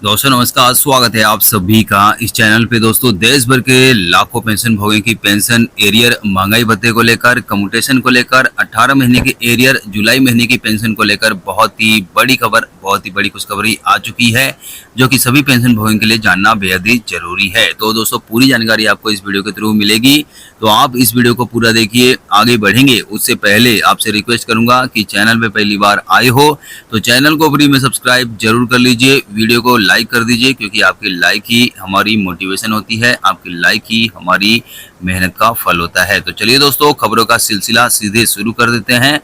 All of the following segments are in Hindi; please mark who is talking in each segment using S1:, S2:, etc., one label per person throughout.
S1: दोस्तों नमस्कार, स्वागत है आप सभी का इस चैनल पे। दोस्तों देश भर के लाखों पेंशन भोगियों की पेंशन एरियर महंगाई भत्ते को लेकर, कम्यूटेशन को लेकर, 18 महीने की एरियर जुलाई महीने की पेंशन को लेकर बहुत ही बड़ी खबर, बहुत ही बड़ी खुशखबरी आ चुकी है, जो कि सभी पेंशन भोगियों के लिए जानना बेहद ही जरूरी है। तो दोस्तों पूरी जानकारी आपको इस वीडियो के थ्रू मिलेगी, तो आप इस वीडियो को पूरा देखिए। आगे बढ़ेंगे उससे पहले आपसे रिक्वेस्ट करूंगा कि चैनल पे पहली बार आए हो तो चैनल को फ्री में सब्सक्राइब जरूर कर लीजिए, वीडियो को लाइक कर दीजिए, क्योंकि आपकी लाइक ही हमारी मोटिवेशन होती है, आपकी लाइक ही हमारी मेहनत का फल होता है। तो चलिए दोस्तों, खबरों का सिलसिला सीधे शुरू कर देते हैं।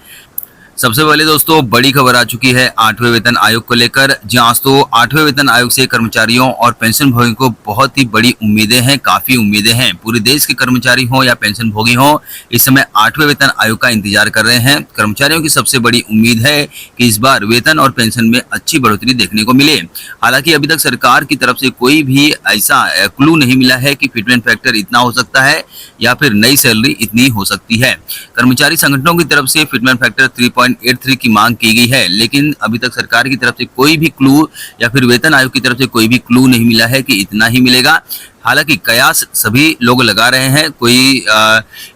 S1: सबसे पहले दोस्तों बड़ी खबर आ चुकी है 8वें वेतन आयोग को लेकर। जहां तो 8वें वेतन आयोग से कर्मचारियों और पेंशन भोगियों को बहुत ही बड़ी उम्मीदें हैं, काफी उम्मीदें हैं। पूरे देश के कर्मचारी हो या पेंशन भोगी हो, इस समय 8वें वेतन आयोग का इंतजार कर रहे हैं। कर्मचारियों की सबसे बड़ी उम्मीद है कि इस बार वेतन और पेंशन में अच्छी बढ़ोतरी देखने को मिले। हालांकि अभी तक सरकार की तरफ से कोई भी ऐसा क्लू नहीं मिला है कि फिटमेंट फैक्टर इतना हो सकता है या फिर नई सैलरी इतनी हो सकती है। कर्मचारी संगठनों की तरफ से फिटमेंट फैक्टर 3.83 की मांग की गई है, लेकिन अभी तक सरकार की तरफ से कोई भी क्लू या फिर वेतन आयोग की तरफ से कोई भी क्लू नहीं मिला है कि इतना ही मिलेगा। हालांकि कयास सभी लोग लगा रहे हैं, कोई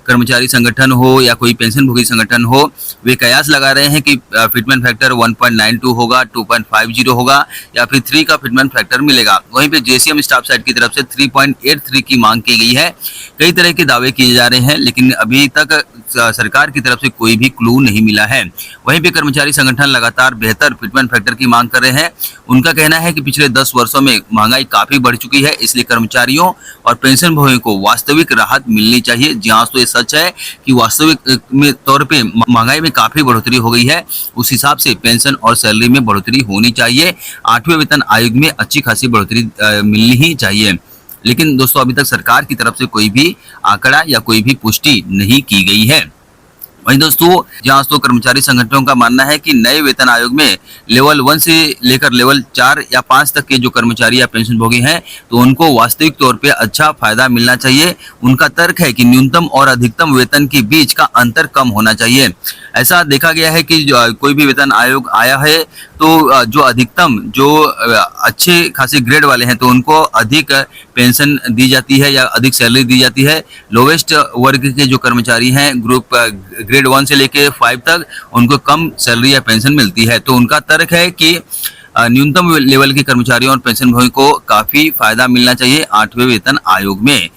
S1: कर्मचारी संगठन हो या कोई पेंशन भोगी संगठन हो, वे कयास लगा रहे हैं कि फिटमेंट फैक्टर 1.92 होगा, 2.50 होगा या फिर 3 का फिटमेंट फैक्टर मिलेगा। वहीं पे जेसीएम स्टाफ साइड की तरफ से 3.83 की मांग की गई है। कई तरह के दावे किए जा रहे हैं, लेकिन अभी तक सरकार की तरफ से कोई भी क्लू नहीं मिला है। वहीं पे कर्मचारी संगठन लगातार बेहतर फिटमेंट फैक्टर की मांग कर रहे हैं। उनका कहना है कि पिछले 10 वर्षों में महंगाई काफी बढ़ चुकी है, इसलिए कर्मचारियों और पेंशन भोगियों को वास्तविक राहत मिलनी चाहिए। जहां तो ये सच है कि वास्तविक में तौर पे महंगाई में काफी बढ़ोतरी हो गई है, उस हिसाब से पेंशन और सैलरी में बढ़ोतरी होनी चाहिए। 8वें वेतन आयोग में अच्छी खासी बढ़ोतरी मिलनी ही चाहिए। लेकिन दोस्तों अभी तक सरकार की तरफ से कोई भी आंकड़ा या कोई भी पुष्टि नहीं की गई है। वहीं दोस्तों जहां तो कर्मचारी संगठनों का मानना है कि नए वेतन आयोग में लेवल 1 से लेकर लेवल 4 या 5 तक के जो कर्मचारी या पेंशन भोगी हैं, तो उनको वास्तविक तौर पे अच्छा फायदा मिलना चाहिए। उनका तर्क है कि न्यूनतम और अधिकतम वेतन के बीच का अंतर कम होना चाहिए। ऐसा देखा गया है कि जो कोई भी वेतन आयोग आया है तो जो अधिकतम जो अच्छे खासे ग्रेड वाले हैं तो उनको अधिक पेंशन दी जाती है या अधिक सैलरी दी जाती है। लोवेस्ट वर्ग के जो कर्मचारी हैं ग्रुप ग्रेड 1 से लेके 5 तक, उनको कम सैलरी या पेंशन मिलती है। तो उनका तर्क है कि न्यूनतम लेवल के कर्मचारियों और पेंशन भोगियों को काफी फायदा मिलना चाहिए 8वें वेतन आयोग में।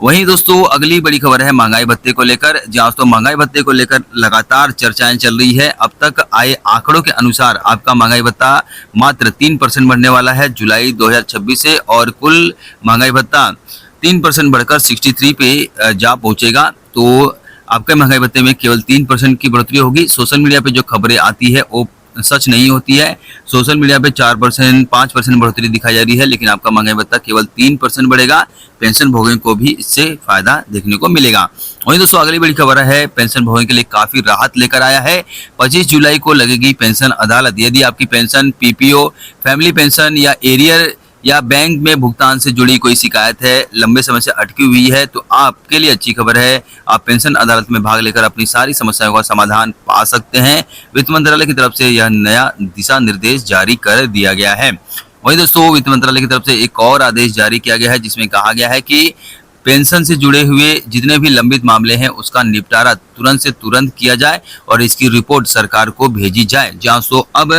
S1: वहीं दोस्तों अगली बड़ी खबर है महंगाई भत्ते को लेकर। जहां तो महंगाई भत्ते को लेकर लगातार चर्चाएं चल रही है। अब तक आए आंकड़ों के अनुसार आपका महंगाई भत्ता मात्र 3% बढ़ने वाला है जुलाई 2026 से, और कुल महंगाई भत्ता 3% बढ़कर 63 पे जा पहुंचेगा। तो आपके महंगाई भत्ते में केवल 3% की बढ़ोतरी होगी। सोशल मीडिया पे जो खबरें आती है वो सच नहीं होती है। सोशल मीडिया पे 4%, 5% बढ़ोतरी दिखाई जा रही है, लेकिन आपका महंगाई भत्ता केवल 3% बढ़ेगा। पेंशन भोगियों को भी इससे फायदा देखने को मिलेगा। वहीं दोस्तों अगली बड़ी खबर है पेंशन भोगियों के लिए काफी राहत लेकर आया है। 25 जुलाई को लगेगी पेंशन अदालत। यदि आपकी पेंशन, पीपीओ, फैमिली पेंशन या एरियर या बैंक में भुगतान से जुड़ी कोई शिकायत है, लंबे समय से अटकी हुई है, तो आपके लिए अच्छी खबर है। आप पेंशन अदालत में भाग लेकर अपनी सारी समस्याओं का समाधान पा सकते हैं। वित्त मंत्रालय की तरफ से यह नया दिशा निर्देश जारी कर दिया गया है। वहीं दोस्तों वित्त मंत्रालय की तरफ से एक और आदेश जारी किया गया है, जिसमें कहा गया है कि पेंशन से जुड़े हुए जितने भी लंबित मामले हैं उसका निपटारा तुरंत से तुरंत किया जाए और इसकी रिपोर्ट सरकार को भेजी जाए। जहां सो अब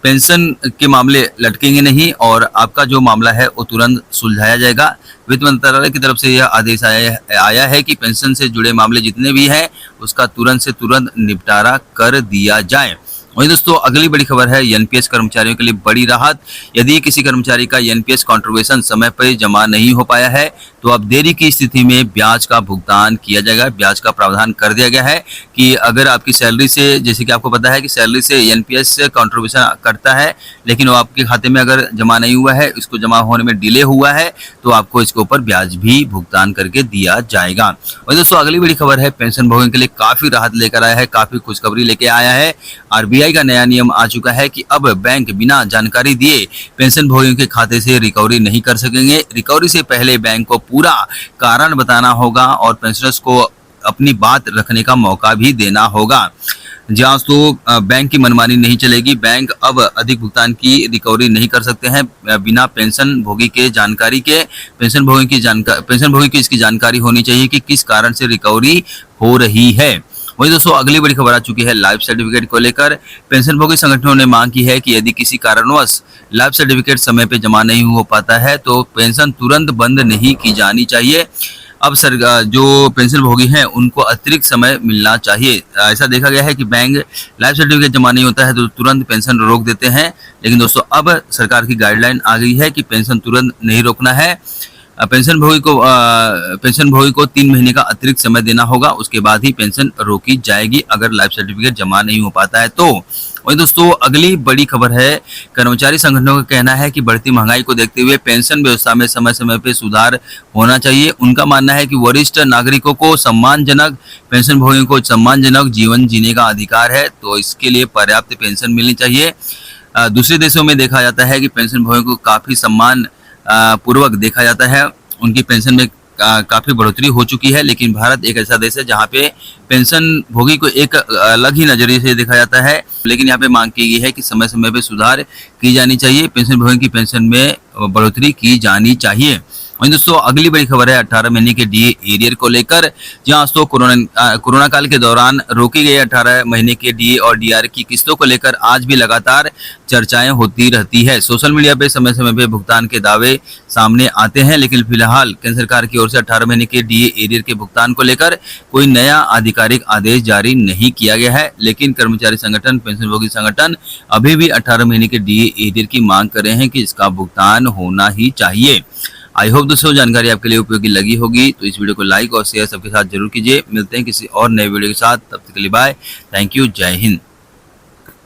S1: पेंशन के मामले लटकेंगे नहीं और आपका जो मामला है वो तुरंत सुलझाया जाएगा। वित्त मंत्रालय की तरफ से यह आदेश आया है कि पेंशन से जुड़े मामले जितने भी हैं उसका तुरंत से तुरंत निपटारा कर दिया जाए। वहीं दोस्तों अगली बड़ी खबर है एनपीएस कर्मचारियों के लिए बड़ी राहत। यदि किसी कर्मचारी का एनपीएस कंट्रीब्यूशन समय पर जमा नहीं हो पाया है तो अब देरी की स्थिति में ब्याज का भुगतान किया जाएगा। ब्याज का प्रावधान कर दिया गया है कि अगर आपकी सैलरी से, जैसे कि आपको पता है कि सैलरी से एनपीएस कंट्रीब्यूशन करता है, लेकिन वो आपके खाते में अगर जमा नहीं हुआ है, इसको जमा होने में डिले हुआ है, तो आपको इसके ऊपर ब्याज भी भुगतान करके दिया जाएगा। वहीं दोस्तों अगली बड़ी खबर है पेंशन भोगियों के लिए काफी राहत लेकर आया है, काफी खुशखबरी लेके आया है। आरबीआई का नया नियम आ चुका है कि अब बैंक बिना जानकारी दिए पेंशन भोगियों के खाते से रिकवरी नहीं कर सकेंगे। रिकवरी से पहले बैंक को पूरा कारण बताना होगा और पेंशनर्स को अपनी बात रखने का मौका भी देना होगा। जहाँ दोस्तों बैंक की मनमानी नहीं चलेगी। बैंक अब अधिक भुगतान की रिकवरी नहीं कर सकते हैं बिना पेंशन भोगी के जानकारी के। पेंशन भोगी की इसकी जानकारी होनी चाहिए कि किस कारण से रिकवरी हो रही है। वही दोस्तों अगली बड़ी खबर आ चुकी है लाइफ सर्टिफिकेट को लेकर। पेंशन भोगी संगठनों ने मांग की है कि यदि किसी कारणवश लाइफ सर्टिफिकेट समय पे जमा नहीं हो पाता है तो पेंशन तुरंत बंद नहीं की जानी चाहिए। अब सरकार जो पेंशन भोगी हैं उनको अतिरिक्त समय मिलना चाहिए। ऐसा देखा गया है कि बैंक लाइफ सर्टिफिकेट जमा नहीं होता है तो तुरंत पेंशन रोक देते हैं, लेकिन दोस्तों अब सरकार की गाइडलाइन आ गई है कि पेंशन तुरंत नहीं रोकना है। पेंशन भोगी को 3 महीने का अतिरिक्त समय देना होगा, उसके बाद ही पेंशन रोकी जाएगी अगर लाइफ सर्टिफिकेट जमा नहीं हो पाता है तो। वही दोस्तों अगली बड़ी खबर है, कर्मचारी संगठनों का कहना है कि बढ़ती महंगाई को देखते हुए पेंशन व्यवस्था में समय समय पर सुधार होना चाहिए। उनका मानना है कि वरिष्ठ नागरिकों को सम्मानजनक पेंशन भोगियों को सम्मानजनक जीवन जीने का अधिकार है, तो इसके लिए पर्याप्त पेंशन मिलनी चाहिए। दूसरे देशों में देखा जाता है कि पेंशन भोगियों को काफ़ी सम्मान पूर्वक देखा जाता है, उनकी पेंशन में काफ़ी बढ़ोतरी हो चुकी है। लेकिन भारत एक ऐसा देश है जहाँ पे पेंशन भोगी को एक अलग ही नज़रिए से देखा जाता है। लेकिन यहाँ पे मांग की गई है कि समय समय पे सुधार की जानी चाहिए, पेंशन भोगी की पेंशन में बढ़ोतरी की जानी चाहिए। वहीं दोस्तों अगली बड़ी खबर है 18 महीने के डीए एरियर को लेकर। जहां दोस्तों कोरोना काल के दौरान रोकी गई 18 महीने के डीए और डीआर की किस्तों को लेकर आज भी लगातार चर्चाएं होती रहती है। सोशल मीडिया पे समय समय पे भुगतान के दावे सामने आते हैं, लेकिन फिलहाल केंद्र सरकार की ओर से 18 महीने के डीए एरियर के भुगतान को लेकर कोई नया आधिकारिक आदेश जारी नहीं किया गया है। लेकिन कर्मचारी संगठन, पेंशन भोगी संगठन अभी भी 18 महीने के डीए एरियर की मांग कर रहे हैं कि इसका भुगतान होना ही चाहिए। आई होप दोस्तों जानकारी आपके लिए उपयोगी लगी होगी, तो इस वीडियो को लाइक और शेयर सबके साथ जरूर कीजिए। मिलते हैं किसी और नए वीडियो के साथ, तब तक के लिए बाय, थैंक यू, जय हिंद।